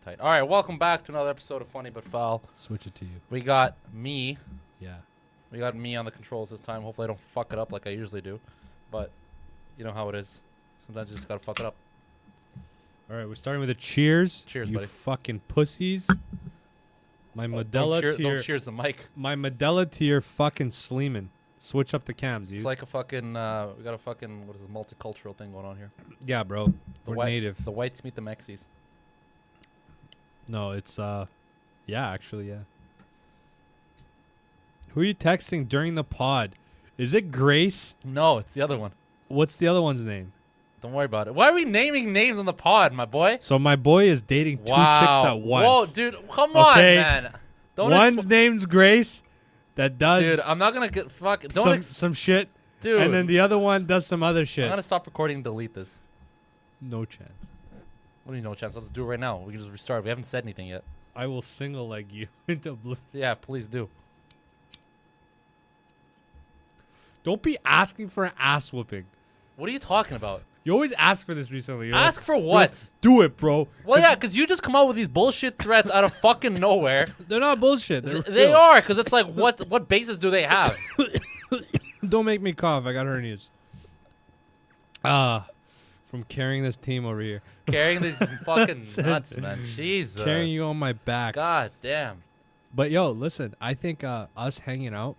tight. All right, welcome back to another episode of Funny But Foul. Switch it to you. We got me. Yeah. We got me on the controls this time. Hopefully I don't fuck it up like I usually do. But you know how it is. Sometimes you just gotta fuck it up. All right, we're starting with a cheers. Cheers, you buddy. fucking pussies. My Modella to your Don't cheers the mic. my Modella to your fucking Sleeman. Switch up the cams, dude. It's like a fucking, we got a fucking, what is it, multicultural thing going on here. yeah, bro. We're white- native. The whites meet the Mexies. No, it's yeah, actually, yeah. Who are you texting during the pod? Is it Grace? No, it's the other one. What's the other one's name? Don't worry about it. Why are we naming names on the pod, my boy? So my boy is dating two chicks Wow. at once. Whoa, dude, come on, Okay. man. Don't One's name's Grace that does Dude, I'm not gonna get don't some shit, dude. and then the other one does some other I'm shit. gonna stop recording and delete this. No chance. What do you know, chance? Let's do it right now. We can just restart. We haven't said anything yet. I will single leg you into blue. Yeah, please do. Don't be asking for an ass whooping. What are you talking about? You always ask for this recently. You're Ask like, for what? Do it, bro. Well, yeah, because you just come out with these bullshit threats out of fucking nowhere. They're not bullshit. They're They real. are, because it's like, what basis do they have? Don't make me cough. I got hernias. From carrying this team over here. Carrying these fucking nuts, man. Jesus. Carrying you on my back. God damn. But yo, listen, I think us hanging out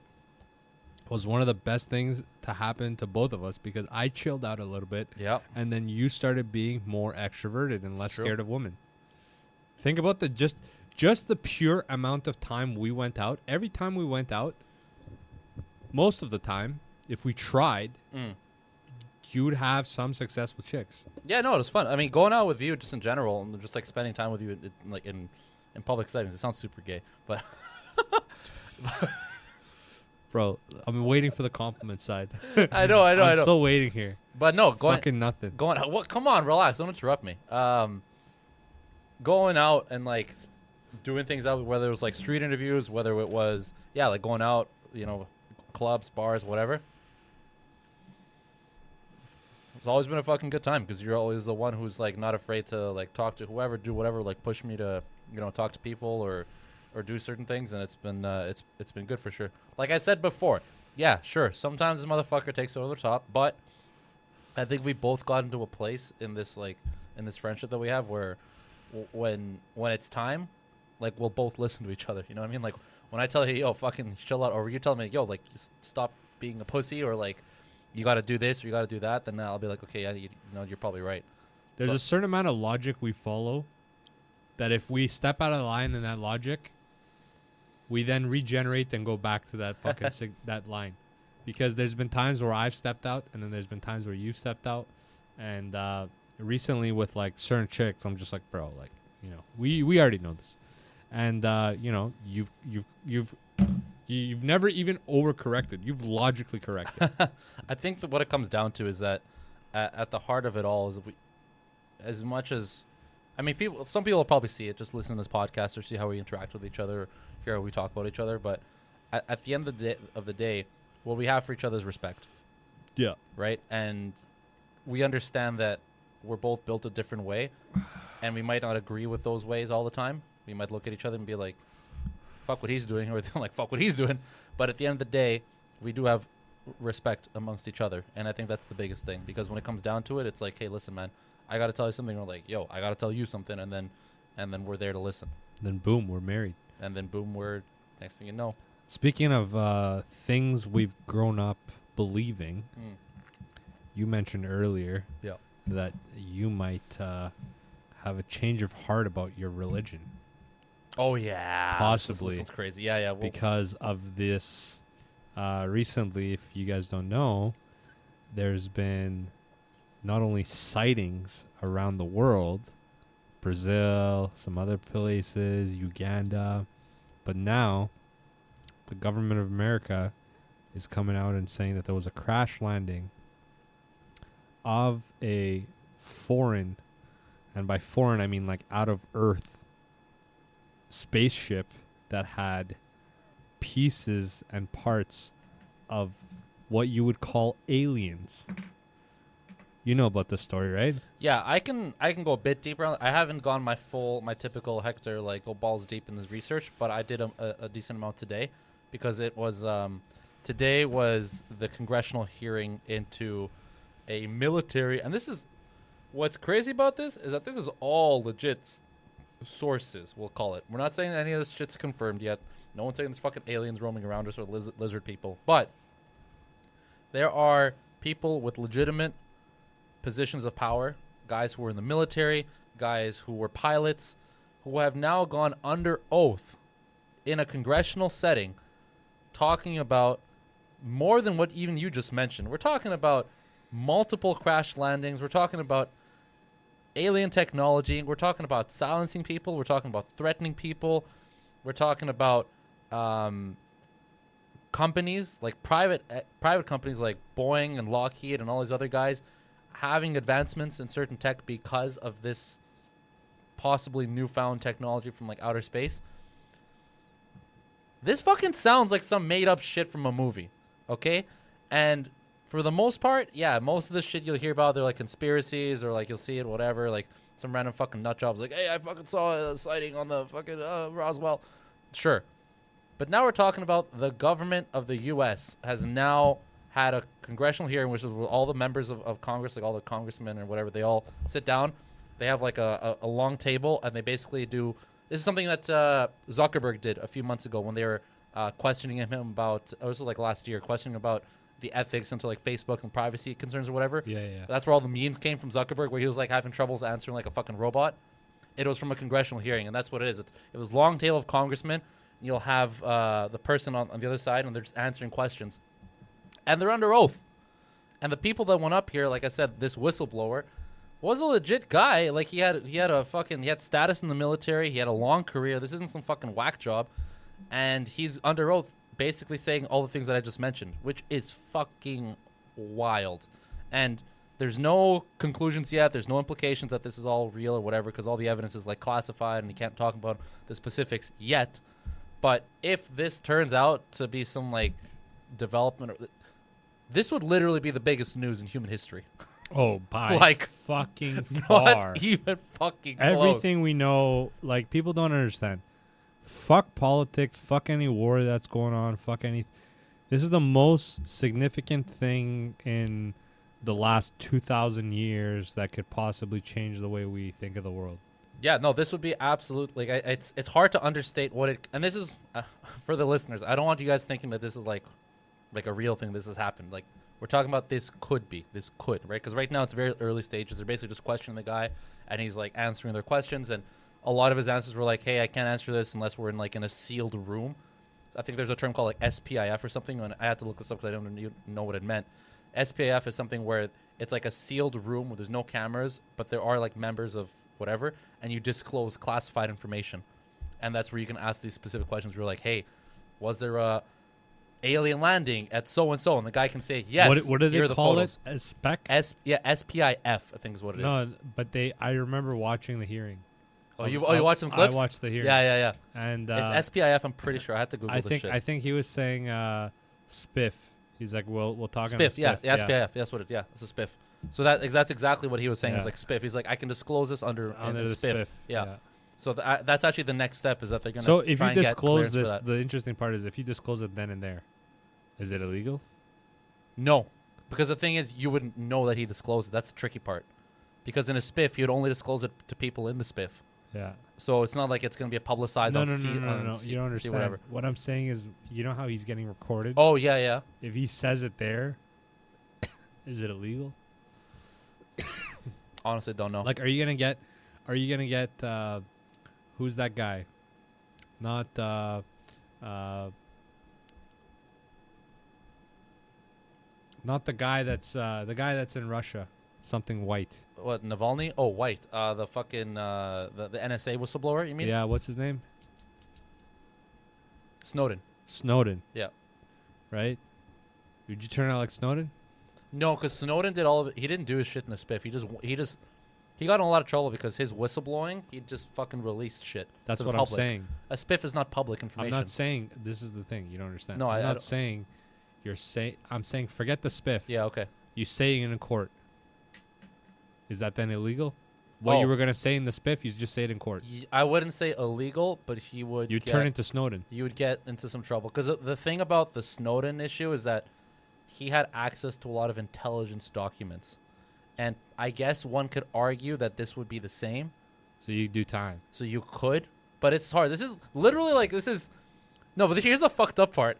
was one of the best things to happen to both of us because I chilled out a little bit Yep. and then you started being more extroverted and It's less true. scared of women. Think about the just the pure amount of time we went out. Every time we went out, most of the time, if we tried, you would have some success with chicks. Yeah, no, it was fun. I mean, going out with you just in general and just like spending time with you in public settings. It sounds super gay, but Bro, I'm waiting for the compliment side. I know. I'm still waiting here. But no, going Fucking nothing. what? Come on, relax. Don't interrupt me. Going out and like doing things out, whether it was like street interviews, whether it was like going out, clubs, bars, whatever. It's always been a fucking good time because you're always the one who's like not afraid to like talk to whoever, do whatever, like push me to talk to people or do certain things, and it's been good for sure. Like I said before, yeah, sure. Sometimes this motherfucker takes over the top, but I think we both got into a place in this friendship that we have where when it's time, like we'll both listen to each other. You know what I mean? Like when I tell you, yo, fucking chill out, or you tell me, yo, like just stop being a pussy, or like you got to do this or you got to do that, then I'll be like, okay, yeah, you're probably right. There's So- a certain amount of logic we follow that if we step out of line in that logic, we then regenerate and go back to that fucking that line. Because there's been times where I've stepped out and then there's been times where you've stepped out. And recently with like certain chicks, I'm just like, bro, like, we already know this. And you've never even overcorrected. You've logically corrected. I think that what it comes down to is that at the heart of it all is as much as, I mean, some people will probably see it, just listen to this podcast or see how we interact with each other, hear how we talk about each other. But at the end of the day, what we have for each other is respect, Yeah. right? And we understand that we're both built a different way, and we might not agree with those ways all the time. We might look at each other and be like, fuck what he's doing, or like, fuck what he's doing. But at the end of the day, we do have respect amongst each other. And I think that's the biggest thing, because when it comes down to it, it's like, hey, listen, man, I got to tell you something. Or like, yo, I got to tell you something. And then we're there to listen. Then boom, we're married. And then boom, next thing you know. Speaking of things we've grown up believing, you mentioned earlier Yeah. that you might have a change of heart about your religion Oh, yeah. Possibly. This one's crazy. Yeah, yeah. Well, because of this. Recently, if you guys don't know, there's been not only sightings around the world, Brazil, some other places, Uganda, but now the government of America is coming out and saying that there was a crash landing of a foreign, and by foreign I mean like out of Earth spaceship that had pieces and parts of what you would call aliens. You know about this story, right? Yeah, I can go a bit deeper. I haven't gone my typical Hector like go balls deep in this research, but I did a decent amount today because it was today was the congressional hearing into a military, and this is what's crazy about this is that this is all legit sources. We'll call it. We're not saying any of this shit's confirmed yet. No one's saying there's fucking aliens roaming around us or lizard people, but there are people with legitimate positions of power, guys who were in the military, guys who were pilots, who have now gone under oath in a congressional setting talking about more than what even you just mentioned. We're talking about multiple crash landings. We're talking about alien technology. We're talking about silencing people. We're talking about threatening people. We're talking about companies like private companies like Boeing and Lockheed and all these other guys having advancements in certain tech because of this possibly newfound technology from like outer space. This fucking sounds like some made up shit from a movie, okay? And for the most part, yeah, most of the shit you'll hear about, they're like conspiracies or like you'll see it, whatever, like some random fucking nut jobs like, hey, I fucking saw a sighting on the fucking Roswell. Sure. But now we're talking about the government of the U.S. has now had a congressional hearing, which is with all the members of Congress, like all the congressmen or whatever, they all sit down. They have like a long table, and they basically do. This is something that Zuckerberg did a few months ago when they were questioning him about. This was like last year, questioning about the ethics into like Facebook and privacy concerns or whatever. Yeah. That's where all the memes came from Zuckerberg, where he was like having troubles answering like a fucking robot. It was from a congressional hearing, and that's what it is. It was long table of congressmen. You'll have the person on the other side, and they're just answering questions. And they're under oath. And the people that went up here, like I said, this whistleblower was a legit guy. Like he had status in the military. He had a long career. This isn't some fucking whack job. And he's under oath basically saying all the things that I just mentioned, which is fucking wild. And there's no conclusions yet. There's no implications that this is all real or whatever, because all the evidence is like classified and you can't talk about the specifics yet. But if this turns out to be some like development, this would literally be the biggest news in human history. Oh, by like fucking far. Not even fucking close. Everything we know, like people don't understand. Fuck politics. Fuck any war that's going on. Fuck any. This is the most significant thing in the last 2,000 years that could possibly change the way we think of the world. Yeah, no, this would be absolute. Like, it's hard to understate what it. And this is for the listeners. I don't want you guys thinking that this is like a real thing. This has happened. Like, we're talking about this could, right? Because right now it's very early stages. They're basically just questioning the guy, and he's like answering their questions. And a lot of his answers were like, "Hey, I can't answer this unless we're in like in a sealed room." I think there's a term called like SPIF or something, and I had to look this up because I don't know what it meant. SPIF is something where it's like a sealed room where there's no cameras, but there are like members of whatever, and you disclose classified information, and that's where you can ask these specific questions. We're like, "Hey, was there a alien landing at so and so?" And the guy can say, "Yes." What do they call it? A spec? SPIF, I think is what it is. No, but I remember watching the hearing. Oh, you watched some clips? I watched the hearing. Yeah. And it's SPIF. I'm pretty sure. I had to Google this shit. I think he was saying spiff. He's like, we'll talk on spiff. spiff. Yeah, SPIF. That's what it. Yeah, it's a spiff. So that's exactly what he was saying. Yeah. It was like spiff. He's like, I can disclose this under the spiff. Yeah. So that's actually the next step is that they're gonna. So if you disclose this, the interesting part is if you disclose it then and there, is it illegal? No, because the thing is, you wouldn't know that he disclosed it. That's the tricky part. Because in a spiff, you'd only disclose it to people in the spiff. Yeah. So it's not like it's going to be a publicized No. on You don't understand. whatever. What I'm saying is, you know how he's getting recorded? Oh, yeah. If he says it there, is it illegal? Honestly, don't know. Like, are you gonna get who's that guy? Not not the guy that's in Russia. Something white. What, Navalny? Oh, white. The fucking the NSA whistleblower, you mean? Yeah, what's his name? Snowden. Yeah. Right? Did you turn out like Snowden? No, because Snowden did all of it. He didn't do his shit in the spiff. He got in a lot of trouble because his whistleblowing, he just fucking released shit. That's to the what public. I'm saying. A spiff is not public information. I'm not saying this is the thing. You don't understand. No, I'm I not don't. saying you're saying. I'm saying forget the spiff. Yeah, okay. You say it in a court. Is that then illegal? What you Oh. were gonna say in the spiff, you just say it in court. I wouldn't say illegal, but he would. You turn into Snowden. You would get into some trouble because the thing about the Snowden issue is that he had access to a lot of intelligence documents, and I guess one could argue that this would be the same. So you do time. So you could, but it's hard. This is literally like no. But here's a fucked up part.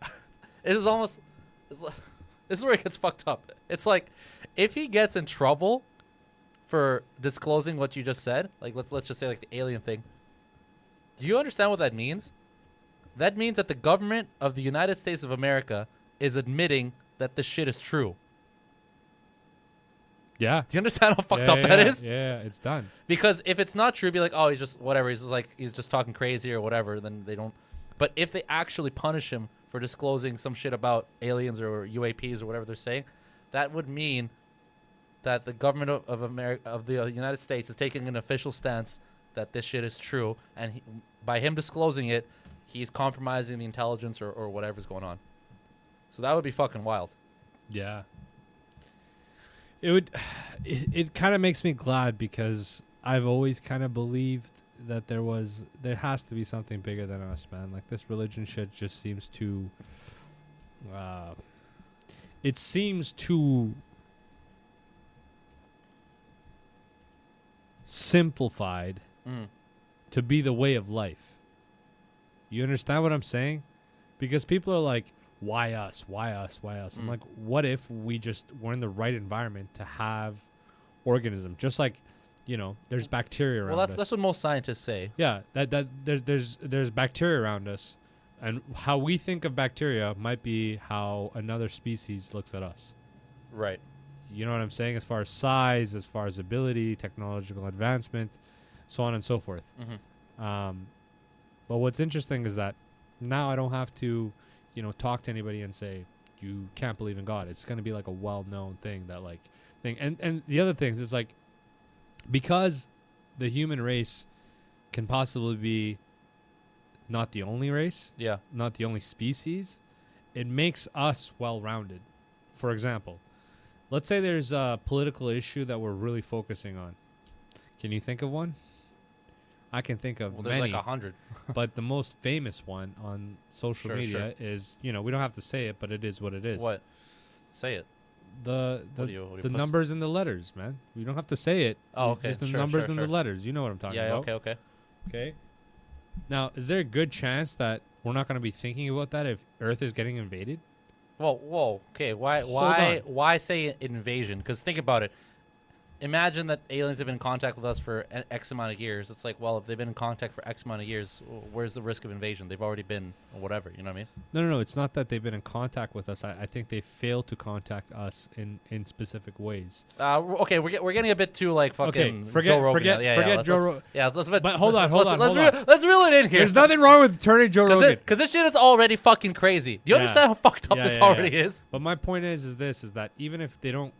This is almost. This is where it gets fucked up. It's like if he gets in trouble for disclosing what you just said, like let's just say like the alien thing. Do you understand what that means? That means that the government of the United States of America is admitting that this shit is true. Yeah. Do you understand how fucked up that is? Yeah, it's done. Because if it's not true, be like, oh, he's just whatever. He's just talking crazy or whatever. Then they don't. But if they actually punish him for disclosing some shit about aliens or UAPs or whatever they're saying, that would mean that the government of America, of the United States, is taking an official stance that this shit is true, and by him disclosing it, he's compromising the intelligence or whatever's going on. So that would be fucking wild. Yeah. It would. It kind of makes me glad because I've always kind of believed that there has to be something bigger than us, man. Like this religion shit just seems too. It seems too simplified to be the way of life. You understand what I'm saying? Because people are like, why us? Why us? Why us? I'm like, what if we just were in the right environment to have organisms? Just like, there's bacteria around us. Well, that's what most scientists say. Yeah, that there's bacteria around us, and how we think of bacteria might be how another species looks at us. Right. You know what I'm saying? As far as size, as far as ability, technological advancement, so on and so forth. But what's interesting is that now I don't have to, talk to anybody and say you can't believe in God. It's going to be like a well-known thing and the other things is like, because the human race can possibly be not the only race, not the only species, it makes us well-rounded. For example, let's say there's a political issue that we're really focusing on. Can you think of one? I can think of there's many. like 100. But the most famous one on social media is, we don't have to say it, but it is what it is. What? Say it. The What do you numbers and the letters, man. We don't have to say it. Oh, okay. Just the numbers and the letters. You know what I'm talking about. Yeah, okay. Okay. Now, is there a good chance that we're not going to be thinking about that if Earth is getting invaded? Well, whoa, okay. Why say invasion? Because think about it. Imagine that aliens have been in contact with us for X amount of years. It's like, well, if they've been in contact for X amount of years, where's the risk of invasion? They've already been, or whatever. You know what I mean? No. It's not that they've been in contact with us. I think they failed to contact us in specific ways. Okay, we're getting a bit too like fucking. Okay, forget Joe Rogan. Yeah, let's. But hold on. Let's reel it in here. There's nothing wrong with turning Joe Rogan. Because this shit is already fucking crazy. Do you understand how fucked up this already is? But my point is that even if they don't,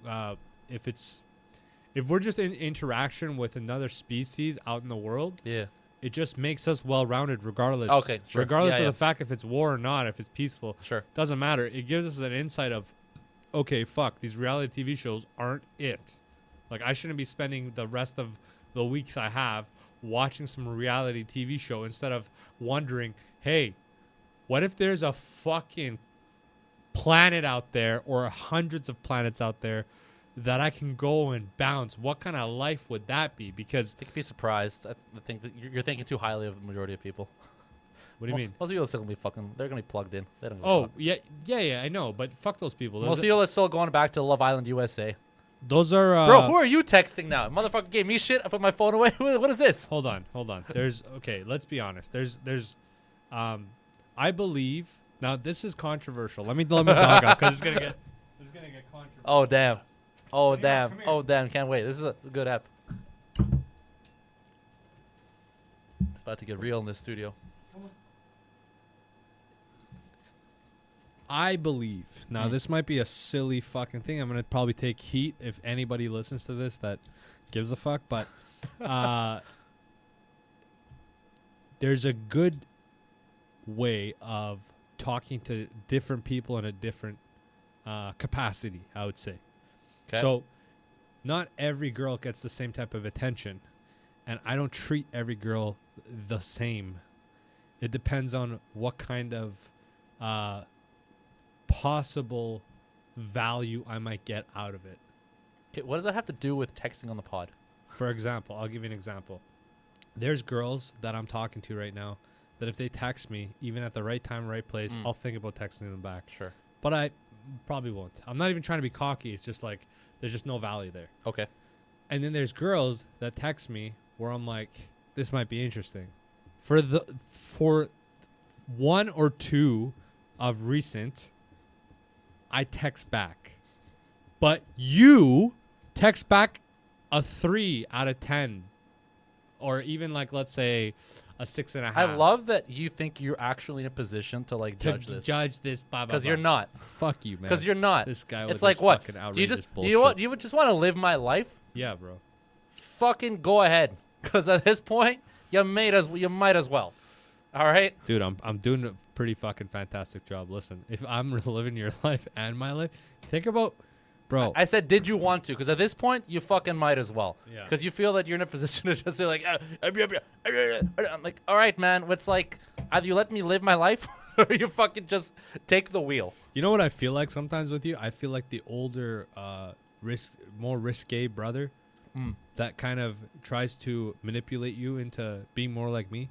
if we're just in interaction with another species out in the world, it just makes us well-rounded regardless. Okay, sure. Regardless of the fact if it's war or not, if it's peaceful. Sure. Doesn't matter. It gives us an insight of, okay, fuck, these reality TV shows aren't it. Like, I shouldn't be spending the rest of the weeks I have watching some reality TV show instead of wondering, hey, what if there's a fucking planet out there or hundreds of planets out there that I can go and bounce? What kind of life would that be? Because I think you'd be surprised. I think that you're thinking too highly of the majority of people. What do you mean? Most people are still gonna be fucking. They're gonna be plugged in. They don't. Oh yeah, I know. But fuck those people. Most people are still going back to Love Island USA. Those are bro. Who are you texting now? Motherfucker gave me shit. I put my phone away. What is this? Hold on. There's okay. Let's be honest. There's I believe now this is controversial. Let me dog out because it's gonna get controversial. Oh damn. Oh damn. Come here. Oh damn. Can't wait. This is a good app. It's about to get real in this studio. I believe. Now, this might be a silly fucking thing. I'm going to probably take heat if anybody listens to this that gives a fuck. But there's a good way of talking to different people in a different capacity, I would say. Okay. So not every girl gets the same type of attention, and I don't treat every girl the same. It depends on what kind of possible value I might get out of it. Okay, what does that have to do with texting on the pod? For example, I'll give you an example. There's girls that I'm talking to right now that if they text me, even at the right time, right place, I'll think about texting them back. Sure. But I probably won't. I'm not even trying to be cocky. It's just like there's just no value there. Okay. And then there's girls that text me where I'm like, this might be interesting. For one or two of recent, I text back. But you text back a 3 out of 10. Or even like, let's say, a 6.5. I love that you think you're actually in a position to like judge this. Judge this, because you're not. Fuck you, man. Because you're not. This guy. It's with like this what? fucking Do outrageous you just bullshit. you would just want to live my life? Yeah, bro. Fucking go ahead. Because at this point, you might as well. All right. Dude, I'm doing a pretty fucking fantastic job. Listen, if I'm living your life and my life, think about, bro. I said, did you want to? Because at this point, you fucking might as well. Yeah. Because you feel that you're in a position to just say like, I'm like, all right, man. It's like either you let me live my life, or you fucking just take the wheel. You know what I feel like sometimes with you? I feel like the older, more risque brother that kind of tries to manipulate you into being more like me.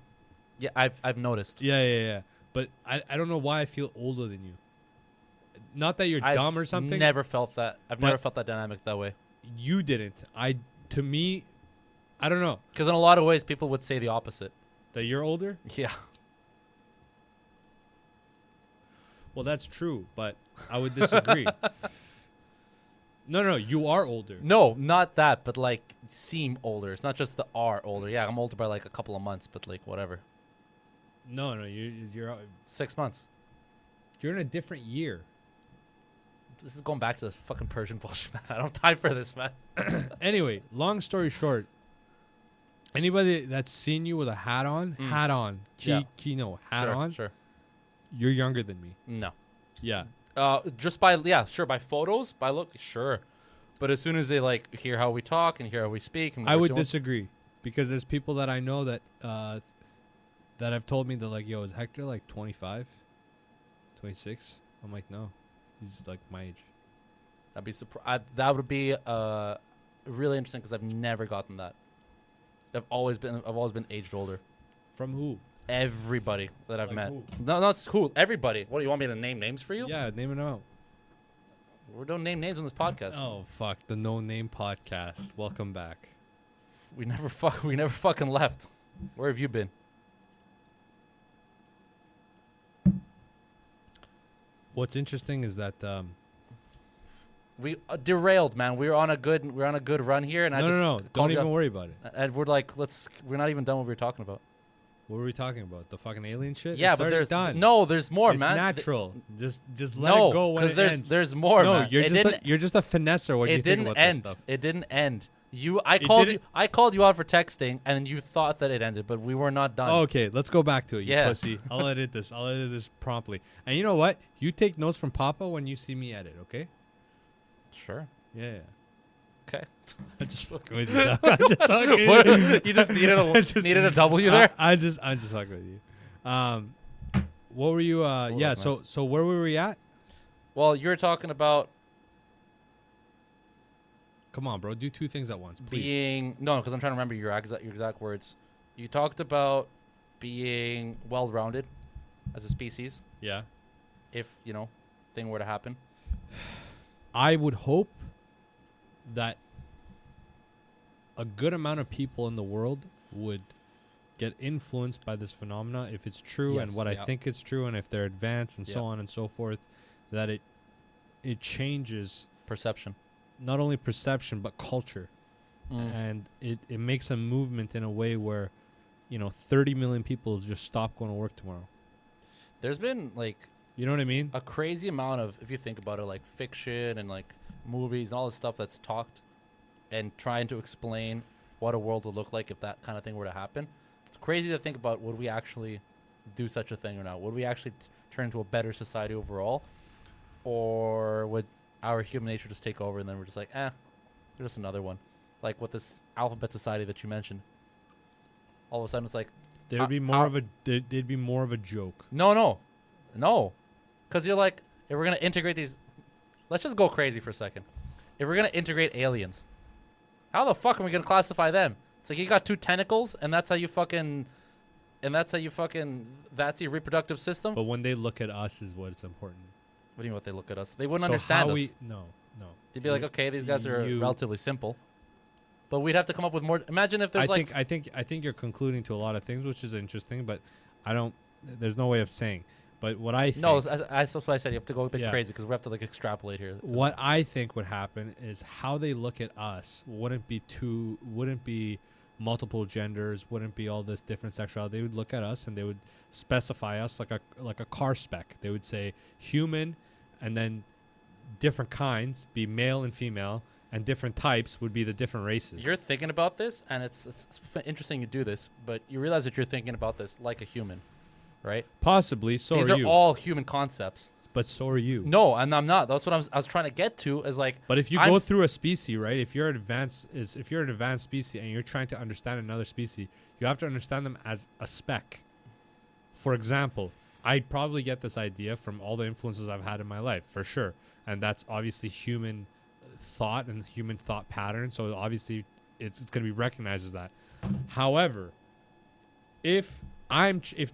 Yeah, I've noticed. Yeah. But I don't know why I feel older than you. Not that you're dumb or something. Never felt that. I've never felt that dynamic that way. You didn't. To me, I don't know. Because in a lot of ways, people would say the opposite. That you're older? Yeah. Well, that's true, but I would disagree. No, you are older. No, not that, but like seem older. It's not just the are older. Yeah, I'm older by like a couple of months, but like whatever. No, you're 6 months. You're in a different year. This is going back to the fucking Persian bullshit, man. I don't have time for this, man. Anyway, long story short, anybody that's seen you with a hat on, hat on, Sure. you're younger than me. No. Yeah. Just by by photos, by look, sure. But as soon as they like hear how we talk and hear how we speak, and I would disagree because there's people that I know that that have told me they're like, yo, is Hector like 25, 26? I'm like, no, he's like my age. That'd be that would be really interesting because I've never gotten that. I've always been aged older. From who? Everybody that I've Like met. who? No, it's cool. Everybody. What do you want me to name names for you? Yeah, name it out. We don't name names on this podcast. Oh fuck, the No Name Podcast. Welcome back. We never fucking left. Where have you been? What's interesting is that we derailed, man. We're on a good run here, and I just no, called don't you even up, worry about it. and we're like, we're not even done what we were talking about. What were we talking about? The fucking alien shit? Yeah, It's but already there's done. there's more, It's man. natural. Just let it go when it because ends. there's more, no, man. you're just a finesser when you It think didn't about end. this stuff. It didn't end. I called you out for texting, and you thought that it ended, but we were not done. Oh, okay, let's go back to it, you Yeah. pussy. I'll edit this promptly. And you know what? You take notes from Papa when you see me edit, okay? Sure. Yeah. Okay. I'm just fucking with you. I'm just fucking with you. What? You just needed a W there. I'm just fucking with you. What were you? Yeah. was nice. So where were we at? Well, you're talking about Come on, bro. Do two things at once, please. because I'm trying to remember your exact words. You talked about being well-rounded as a species. Yeah. If thing were to happen. I would hope that a good amount of people in the world would get influenced by this phenomena if it's true Yes, and what I yeah. think it's true, and if they're advanced and Yeah. so on and so forth, that it changes Perception. not only perception but culture. And it makes a movement in a way where 30 million people just stop going to work tomorrow. There's been like You know what I mean? a crazy amount of, if you think about it, like fiction and like movies and all this stuff that's talked and trying to explain what a world would look like if that kind of thing were to happen. It's crazy to think about, would we actually do such a thing or not? Would we actually turn into a better society overall? Or would our human nature just take over and then we're just like, There's just another one, like with this alphabet society that you mentioned. All of a sudden, it's like There'd be more of a there'd be more of a joke. no, because you're like, if we're gonna integrate these, let's just go crazy for a second. If we're gonna integrate aliens, how the fuck are we gonna classify them? It's like you got 2 tentacles, and that's how you fucking, that's your reproductive system. But when they look at us, is what's important. What do you mean? What they look at us? They wouldn't So understand how us. no. They'd be like, okay, these guys are you- relatively simple, but we'd have to come up with more. Imagine if there's I think you're concluding to a lot of things, which is interesting, but I don't. There's no way of saying. But what I think, no, that's what I said. You have to go a bit Yeah. crazy because we have to like extrapolate here. what I think would happen is how they look at us wouldn't be multiple genders, wouldn't be all this different sexuality. They would look at us and they would specify us like a car spec. They would say human, and then different kinds be male and female, and different types would be the different races. You're thinking about this, and it's interesting you do this, but you realize that you're thinking about this like a human, right? Possibly, so These are are you. all human concepts. But so are you. No, and I'm not. That's what I was trying to get to. Is like, But if you I'm go s- through a species, right? If you're an advanced species and you're trying to understand another species, you have to understand them as a spec. For example, I'd probably get this idea from all the influences I've had in my life, for sure. And that's obviously human thought and human thought pattern. So obviously it's going to be recognized as that. However, if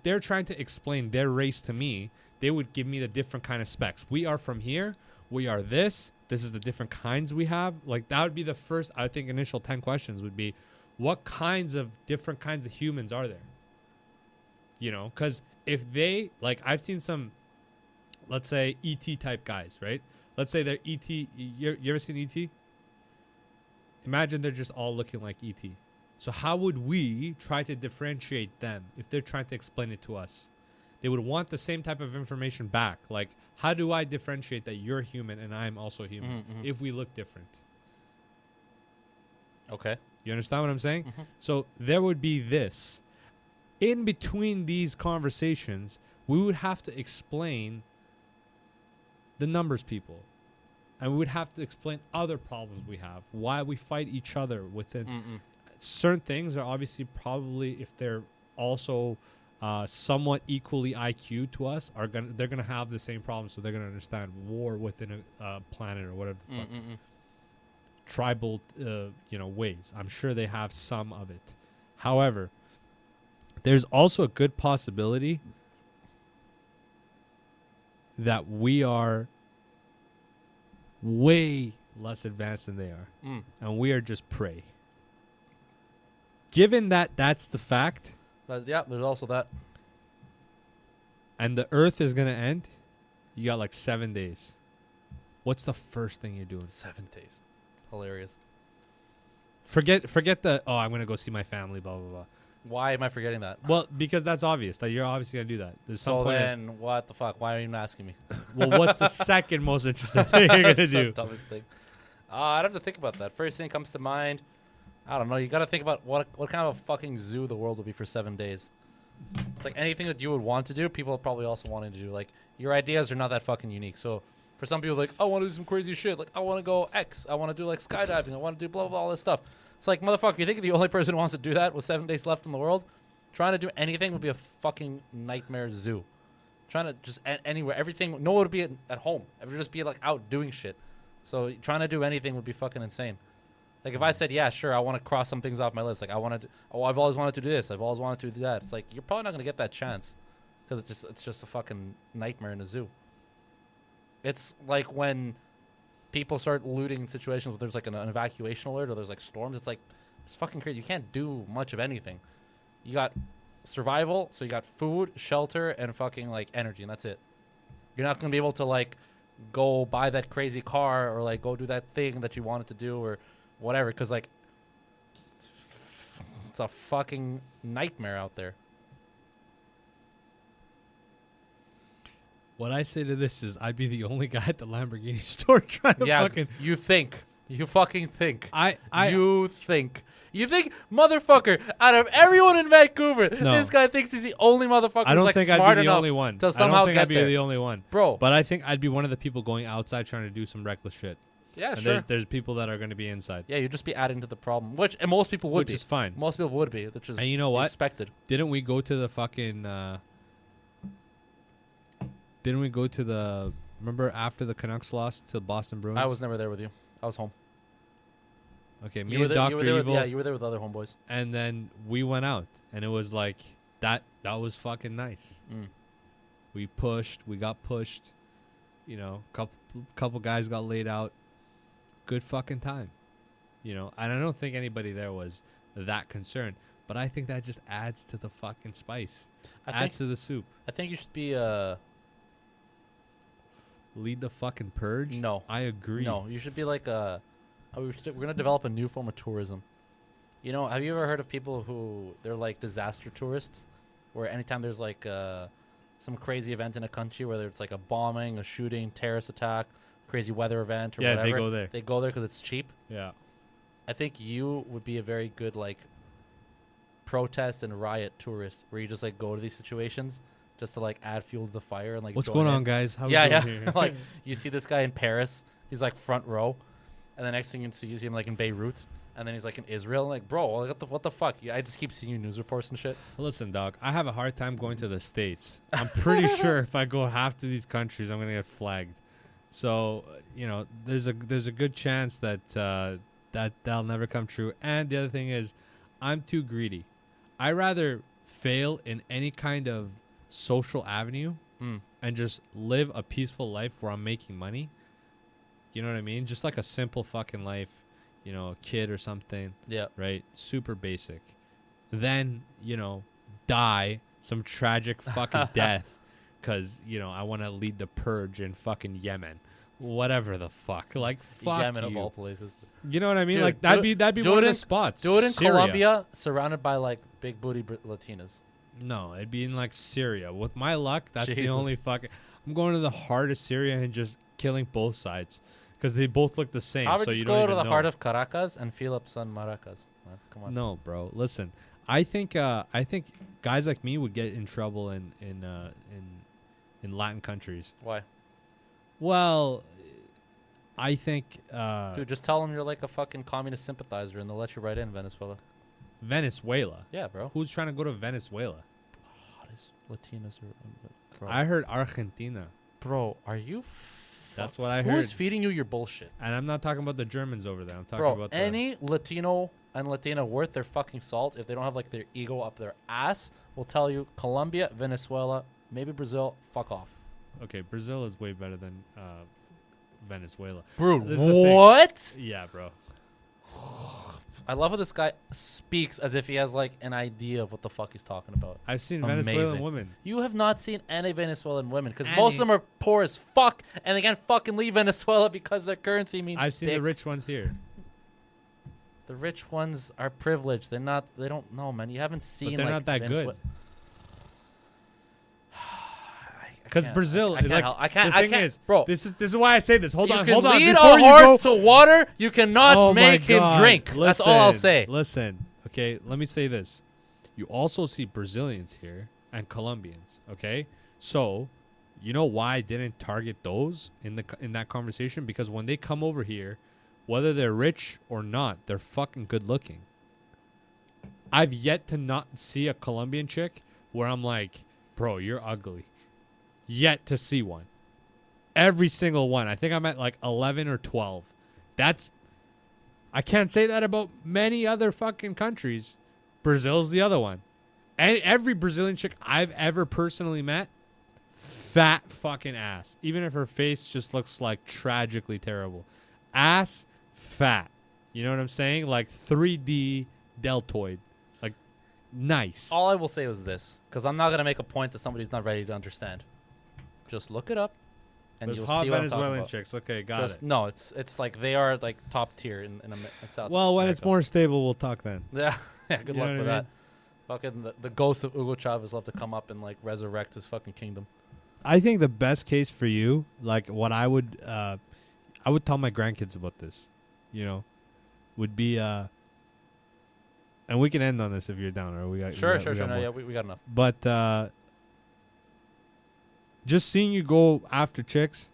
they're trying to explain their race to me, they would give me the different kind of specs. We are from here. We are this. This is the different kinds we have. Like that would be the first, I think, initial 10 questions would be, what kinds of different kinds of humans are there? You know, because if they, like, I've seen some, let's say, ET type guys, right? Let's say they're ET. You ever seen ET? Imagine they're just all looking like ET. So how would we try to differentiate them if they're trying to explain it to us? They would want the same type of information back. Like, how do I differentiate that you're human and I'm also human if we look different? okay, You understand what I'm saying? Mhm. So there would be this. In between these conversations, we would have to explain the numbers people. And we would have to explain other problems we have, why we fight each other within. Certain things are obviously probably, if they're also somewhat equally IQ to us, they're gonna have the same problem, so they're gonna understand war within a planet or whatever the fuck. Tribal ways. I'm sure they have some of it. However, there's also a good possibility that we are way less advanced than they are, and we are just prey. Given that that's the fact, Yeah, there's also that. and the earth is going to end, you got like 7 days. What's the first thing you're doing? 7 days. Hilarious. Forget the, I'm going to go see my family, blah, blah, blah. Why am I forgetting that? Well, because that's obvious that you're obviously going to do that. There's some So point in- then, what the fuck? Why are you even asking me? well, what's the second most interesting thing you're going to That's the do? dumbest thing. I'd have to think about that. First thing comes to mind, I don't know. You got to think about what kind of a fucking zoo the world will be for 7 days. It's like anything that you would want to do, people probably also wanting to do. Like, your ideas are not that fucking unique. So for some people, like, I want to do some crazy shit. Like, I want to go X. I want to do like skydiving. I want to do blah, blah, blah, all this stuff. It's like, motherfucker, you think the only person who wants to do that with 7 days left in the world? Trying to do anything would be a fucking nightmare zoo. Trying to just anywhere, everything, no one would be at home. It would just be like out doing shit. So trying to do anything would be fucking insane. Like if I said, yeah, sure, I want to cross some things off my list. Like I've always wanted to do this. I've always wanted to do that. It's like, you're probably not going to get that chance because it's just a fucking nightmare in a zoo. It's like when people start looting in situations where there's like an evacuation alert or there's like storms. It's like, it's fucking crazy. You can't do much of anything. You got survival, so you got food, shelter, and fucking like energy, and that's it. You're not gonna be able to like go buy that crazy car or like go do that thing that you wanted to do or whatever, because like it's a fucking nightmare out there. What I say to this is I'd be the only guy at the Lamborghini store trying to Yeah, fucking... you fucking think. You think, motherfucker, out of everyone in Vancouver, No. this guy thinks he's the only motherfucker I don't who's like think smart I'd be the enough only one. to I somehow don't think get I'd be there. the only one. Bro. But I think I'd be one of the people going outside trying to do some reckless shit. Yeah, and sure. there's people that are going to be inside, Yeah, you'd just be adding to the problem, which and most people would which be. is fine. Most people would be, which is And you know what? expected. Didn't we go to the fucking? Didn't we go to the? Remember after the Canucks lost to Boston Bruins? I was never there with you. I was home. Okay, me You were and there, Doctor Evil, yeah, you were there with other homeboys. and then we went out, and it was like that. That was fucking nice. Mm. We pushed. We got pushed. You know, couple guys got laid out. Good fucking time. You know, and I don't think anybody there was that concerned. But I think that just adds to the fucking spice. Adds to the soup. I think you should be Lead the fucking purge? No. I agree. No, you should be like we're gonna develop a new form of tourism. You know, have you ever heard of people who they're like disaster tourists, where anytime there's like some crazy event in a country, whether it's like a bombing, a shooting, terrorist attack, crazy weather event, or Yeah, whatever, they go there. They go there because it's cheap. Yeah. I think you would be a very good like protest and riot tourist, where you just like go to these situations just to like add fuel to the fire and like. What's join going in. on, guys? How Yeah, we yeah. doing here? Like you see this guy in Paris, he's like front row, and the next thing you see him like in Beirut, and then he's like in Israel. Like, bro, what the fuck? I just keep seeing you news reports and shit. Listen, dog, I have a hard time going to the States. I'm pretty sure if I go half to these countries, I'm gonna get flagged. So, you know, there's a good chance that that'll never come true. And the other thing is, I'm too greedy. I rather fail in any kind of social avenue and just live a peaceful life where I'm making money. You know what I mean? Just like a simple fucking life, you know, a kid or something. Yeah. Right? Super basic. Then, you know, die some tragic fucking death because, you know, I want to lead the purge in fucking Yemen. Whatever the fuck. Like, fuck Yemen you. of all places. You know what I mean? Dude, like, do that'd it- be do one it of in- the spots. Do it in Syria. Colombia, surrounded by like big booty Latinas. No, it'd be in like Syria. With my luck, that's the Jesus. only fucking. I'm going to the heart of Syria and just killing both sides because they both look the same. I would so just you go don't to even the know. heart of Caracas and feel up San Maracas. Man, come on. No, bro. Listen, I think guys like me would get in trouble in Latin countries. Why? Well, I think Dude, just tell them you're like a fucking communist sympathizer and they'll let you right in Venezuela. Venezuela. Yeah, bro. Who's trying to go to Venezuela? Hottest Latinas are. Bro. I heard Argentina. Bro, are you? That's what I heard. Who's feeding you your bullshit? And I'm not talking about the Germans over there. I'm talking Bro, about any Latino and Latina worth their fucking salt, if they don't have like their ego up their ass, will tell you Colombia, Venezuela, maybe Brazil, fuck off. Okay, Brazil is way better than Venezuela. Dude, This is the thing. what? Yeah, bro. I love how this guy speaks as if he has like an idea of what the fuck he's talking about. I've seen Amazing. Venezuelan women. You have not seen any Venezuelan women because Any. most of them are poor as fuck and they can't fucking leave Venezuela because their currency means I've seen dick. the rich ones here. The rich ones are privileged. They're not. They don't know, man. You haven't seen. they're like, not that good. Venezuela. Because Brazil, I can't. like, help- I can't. the I thing can't, is, bro. this is why I say this. Hold you on, can hold on. lead Before a you horse go, to water. You cannot oh my make him God. drink. That's all I'll say. Listen, okay, let me say this. You also see Brazilians here and Colombians, okay? So, you know why I didn't target those in that conversation? Because when they come over here, whether they're rich or not, they're fucking good looking. I've yet to not see a Colombian chick where I'm like, bro, you're ugly. Yet to see one. Every single one. I think I'm at like 11 or 12. I can't say that about many other fucking countries. Brazil's the other one. And every Brazilian chick I've ever personally met, fat fucking ass. Even if her face just looks like tragically terrible. Ass, fat. You know what I'm saying? Like 3D deltoid. Like, nice. All I will say was this, because I'm not gonna make a point to somebody who's not ready to understand. Just look it up, and There's you'll hot see what I'm Venezuelan talking about. chicks. Okay, got it. No, it's like they are like top tier in South. Well, when it's America. more stable, we'll talk then. Yeah, yeah. Good You know luck with what I that. Fucking the ghost of Hugo Chavez love to come up and like resurrect his fucking kingdom. I think the best case for you, like what I would tell my grandkids about this, you know, would be and we can end on this if you're down, or we got Sure. we got No, more. yeah, we got enough. But just seeing you go after chicks,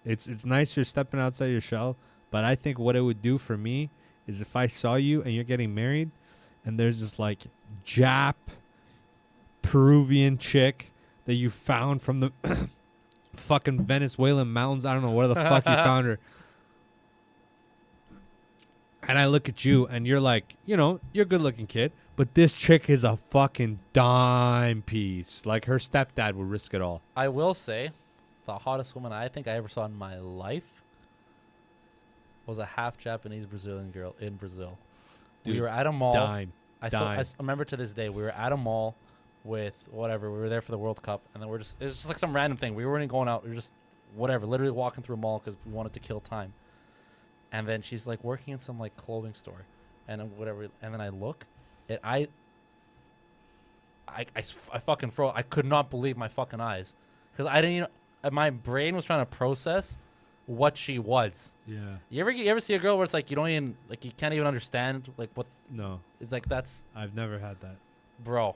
it's nice you're stepping outside your shell. But I think what it would do for me is if I saw you and you're getting married, and there's this like Jap Peruvian chick that you found from the fucking Venezuelan mountains. I don't know where the fuck you found her. And I look at you and you're like, you know, you're a good looking kid, but this chick is a fucking dime piece. Like her stepdad would risk it all. I will say, the hottest woman I think I ever saw in my life was a half Japanese Brazilian girl in Brazil. Dude, we were at a mall. Dime. I remember to this day, we were at a mall with whatever. We were there for the World Cup, and then it was just like some random thing. We weren't even going out. We were just whatever, literally walking through a mall because we wanted to kill time. And then she's like working in some like clothing store, and then whatever. And then I look, and I fucking froze. I could not believe my fucking eyes, because I didn't. My brain was trying to process what she was. Yeah. You ever see a girl where it's like you don't even like you can't even understand like what? No. It's like that's I've never had that. bro,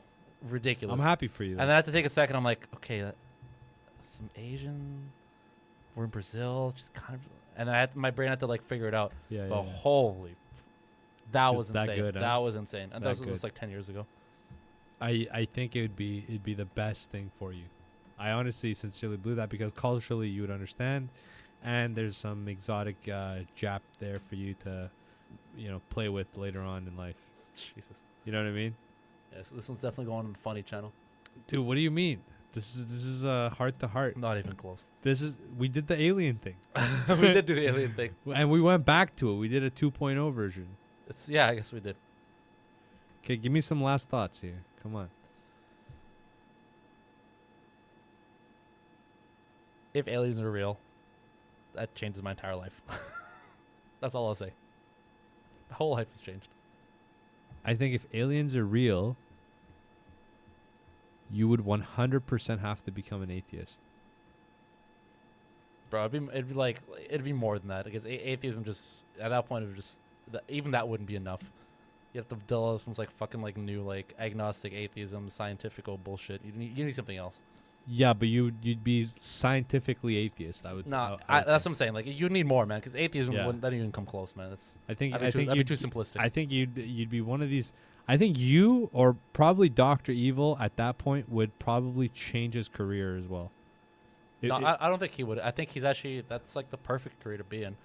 ridiculous. I'm happy for you. And then I had to take a second. I'm like, okay, some Asian. We're in Brazil, just kind of. And my brain had to like figure it out. Yeah. But holy, that She's was that insane. good, huh? That was insane. And That that was good. like 10 years ago. I think it'd be the best thing for you. I honestly sincerely believe that because culturally you would understand, and there's some exotic Jap there for you to, you know, play with later on in life. Jesus. You know what I mean? Yeah, so this one's definitely going on the funny channel. Dude, what do you mean? This is heart to heart. Not even close. We did the alien thing. We did do the alien thing. And we went back to it. We did a 2.0 version. Yeah, I guess we did. Okay, give me some last thoughts here. Come on. If aliens are real, that changes my entire life. That's all I'll say. My whole life has changed. I think if aliens are real, you would 100% have to become an atheist. Bro, it'd be more than that. Because atheism just, at that point, even that wouldn't be enough. You have to develop some like fucking like new like agnostic atheism, scientifical bullshit. You need something else. Yeah, but you'd be scientifically atheist. I would. No, I would that's what I'm saying. Like you need more, man. Because atheism Yeah. wouldn't even come close, man. I think That'd be you'd too simplistic. I think you'd be one of these. I think you or probably Dr. Evil at that point would probably change his career as well. I don't think he would. I think that's like the perfect career to be in.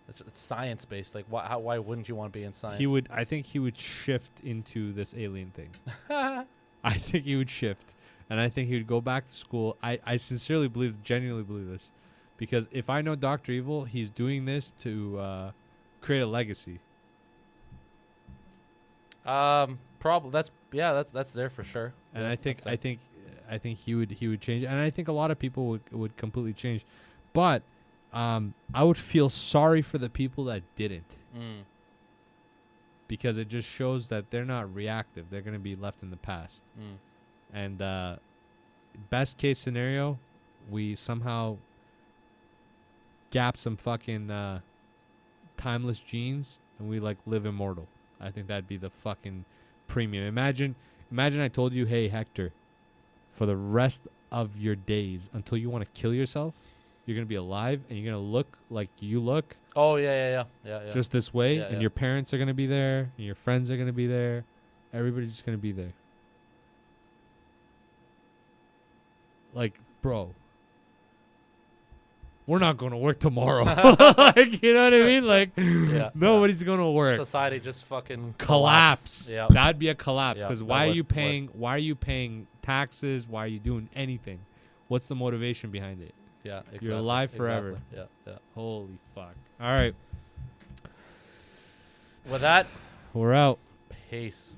It's science based. Like why wouldn't you want to be in science? I think he would shift into this alien thing. I think he would shift. And I think he would go back to school. I sincerely genuinely believe this. Because if I know Dr. Evil, he's doing this to create a legacy. Probably that's there for sure. And Yeah, I think that's it. I think he would change. And I think a lot of people would completely change. But I would feel sorry for the people that didn't. Mm. Because it just shows that they're not reactive. They're going to be left in the past. Mm. And best case scenario, we somehow gap some fucking timeless genes and we like live immortal. I think that'd be the fucking premium. Imagine I told you, hey Hector, for the rest of your days until you want to kill yourself, you're gonna be alive and you're gonna look like you look. Oh yeah. Just this way, Yeah, and yeah. your parents are gonna be there, and your friends are gonna be there. Everybody's just gonna be there. Like, bro, we're not going to work tomorrow. Like, you know what I mean? Like, Yeah, nobody's going to work. Society just fucking Collapse. Yeah. That'd be a collapse. Yeah, Because that why are would you work. paying? Why are you paying taxes? Why are you doing anything? What's the motivation behind it? Yeah. Exactly. You're alive forever. Exactly. Yeah. Holy fuck! All right, With that, we're out. peace.